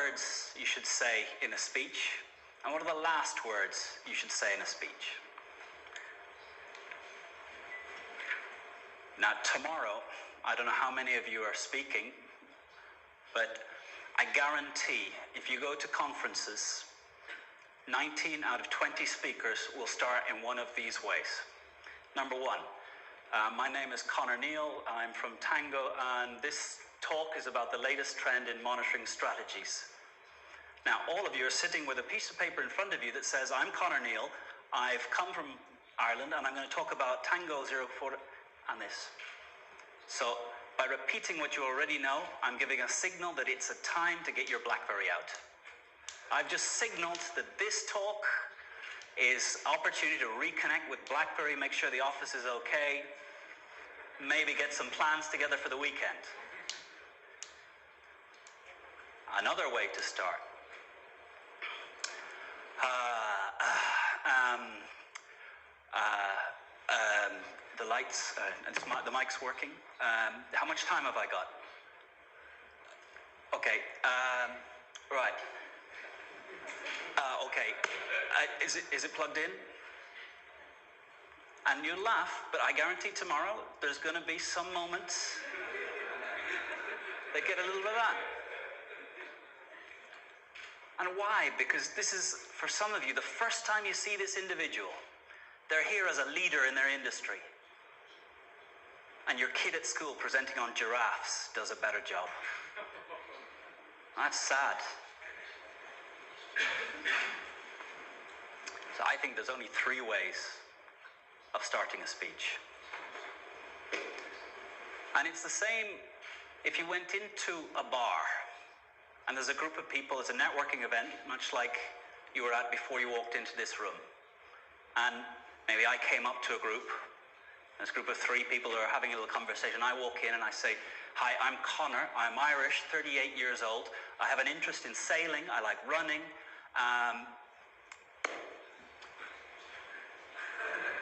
words you should say in a speech? And what are the last words you should say in a speech? Now, tomorrow, I don't know how many of you are speaking, but I guarantee if you go to conferences, 19 out of 20 speakers will start in one of these ways. Number one, my name is Connor Neal. I'm from Tango, and this talk is about the latest trend in monitoring strategies. Now, all of you are sitting with a piece of paper in front of you that says, I'm Connor Neal, I've come from Ireland, and I'm going to talk about Tango 04 and this. So, by repeating what you already know, I'm giving a signal that it's a time to get your BlackBerry out. I've just signaled that this talk is opportunity to reconnect with BlackBerry, make sure the office is okay, maybe get some plans together for the weekend. Another way to start. The lights, the mic's working. How much time have I got? Okay, right. Okay, is it plugged in? And you laugh, but I guarantee tomorrow there's going to be some moments that get a little bit of that. And why? Because this is, for some of you, the first time you see this individual. They're here as a leader in their industry. And your kid at school presenting on giraffes does a better job. That's sad. So I think there's only 3 ways of starting a speech. And it's the same if you went into a bar and there's a group of people, it's a networking event, much like you were at before you walked into this room. And maybe I came up to a group, this group of 3 people who are having a little conversation. I walk in and I say, hi, I'm Connor, I'm Irish, 38 years old. I have an interest in sailing, I like running.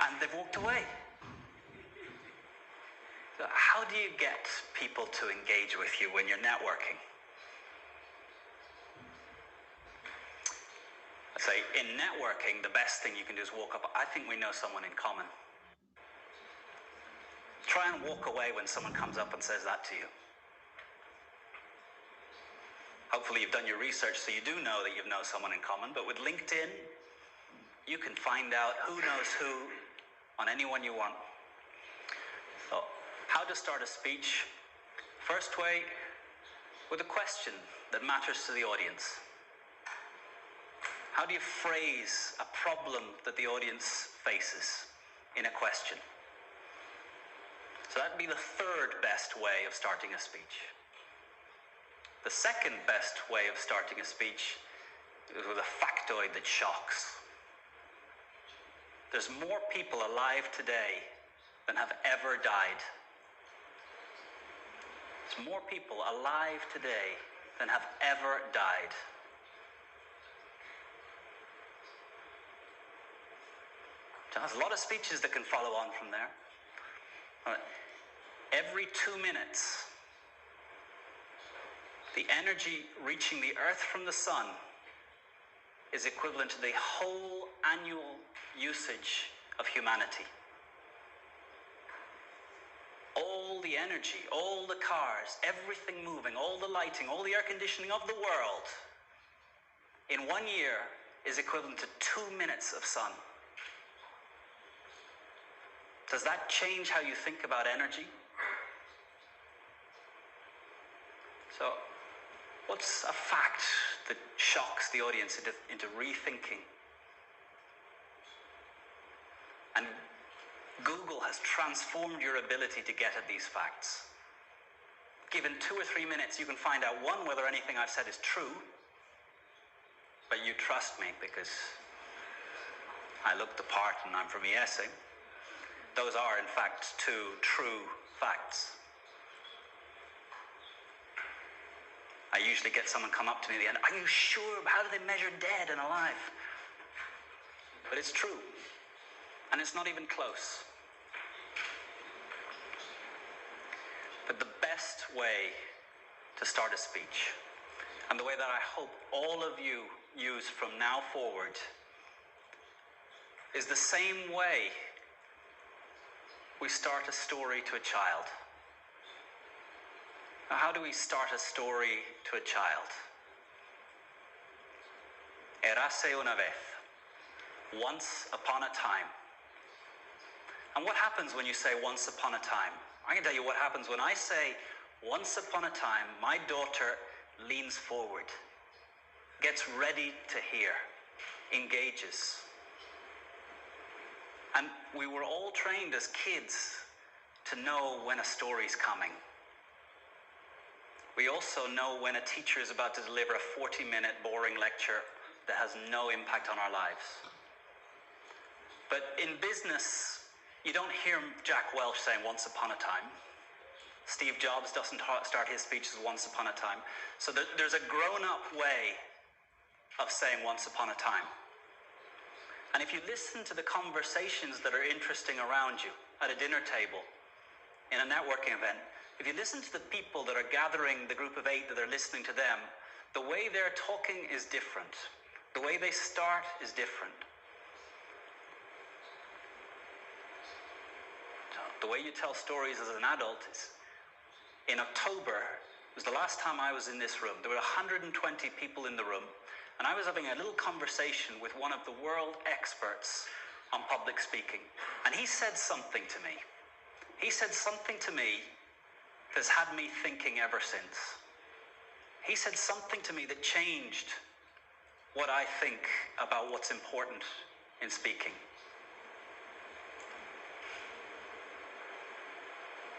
And they've walked away. So how do you get people to engage with you when you're networking? I say, in networking, the best thing you can do is walk up. I think we know someone in common. Try and walk away when someone comes up and says that to you. Hopefully you've done your research so you do know that you know someone in common, but with LinkedIn, you can find out who knows who on anyone you want. So, how to start a speech? First way, with a question that matters to the audience. How do you phrase a problem that the audience faces in a question? So that'd be the 3rd best way of starting a speech. The 2nd best way of starting a speech is with a factoid that shocks. There's more people alive today than have ever died. There's more people alive today than have ever died. There's a lot of speeches that can follow on from there. Every 2 minutes, the energy reaching the Earth from the sun is equivalent to the whole annual usage of humanity. All the energy, all the cars, everything moving, all the lighting, all the air conditioning of the world in 1 year is equivalent to 2 minutes of sun. Does that change how you think about energy? So, what's a fact that shocks the audience into rethinking? And Google has transformed your ability to get at these facts. Given 2 or 3 minutes, you can find out, 1, whether anything I've said is true, but you trust me because I look the part and I'm from ESA. Those are, in fact, 2 true facts. I usually get someone come up to me at the end, are you sure? How do they measure dead and alive? But it's true. And it's not even close. But the best way to start a speech, and the way way that I hope all of you use from now forward is the same way we start a story to a child. Now, how do we start a story to a child? Érase una vez. Once upon a time. And what happens when you say once upon a time? I can tell you what happens when I say once upon a time. My daughter leans forward, gets ready to hear, engages. And we were all trained as kids to know when a story's coming. We also know when a teacher is about to deliver a 40-minute boring lecture that has no impact on our lives. But in business, you don't hear Jack Welch saying once upon a time. Steve Jobs doesn't start his speeches once upon a time. So there's a grown-up way of saying once upon a time. And if you listen to the conversations that are interesting around you at a dinner table, in a networking event, if you listen to the people that are gathering, the group of 8 that are listening to them, the way they're talking is different. The way they start is different. The way you tell stories as an adult is, in October, it was the last time I was in this room. There were 120 people in the room, and I was having a little conversation with one of the world experts on public speaking. And he said something to me. He said something to me that's had me thinking ever since. He said something to me that changed what I think about what's important in speaking.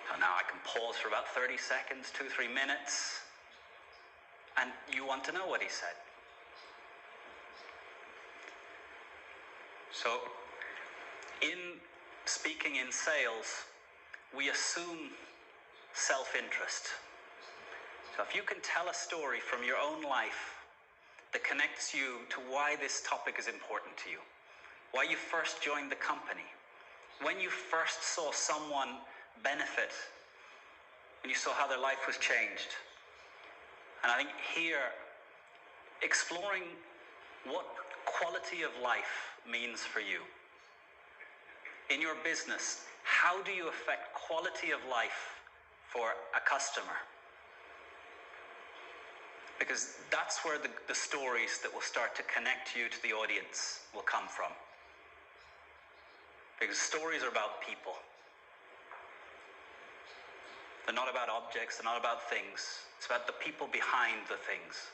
So now I can pause for about 30 seconds, 2-3 minutes, and you want to know what he said. So, in speaking in sales, we assume self-interest. So if you can tell a story from your own life that connects you to why this topic is important to you, why you first joined the company, when you first saw someone benefit, when you saw how their life was changed. And I think here, exploring what quality of life means for you. In your business, how do you affect quality of life for a customer? Because that's where the stories that will start to connect you to the audience will come from. Because stories are about people. They're not about objects, they're not about things. It's about the people behind the things.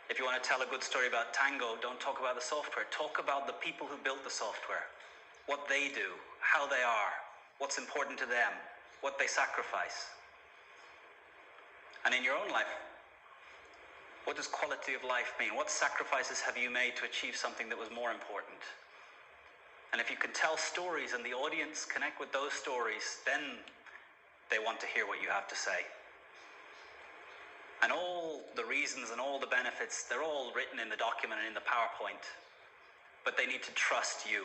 If you want to tell a good story about Tango, don't talk about the software. Talk about the people who built the software. What they do, how they are, what's important to them, what they sacrifice. And in your own life, what does quality of life mean? What sacrifices have you made to achieve something that was more important? And if you can tell stories and the audience connect with those stories, then they want to hear what you have to say. And all the reasons and all the benefits, they're all written in the document and in the PowerPoint. But they need to trust you.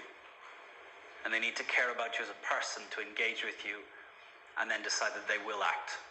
And they need to care about you as a person to engage with you and then decide that they will act.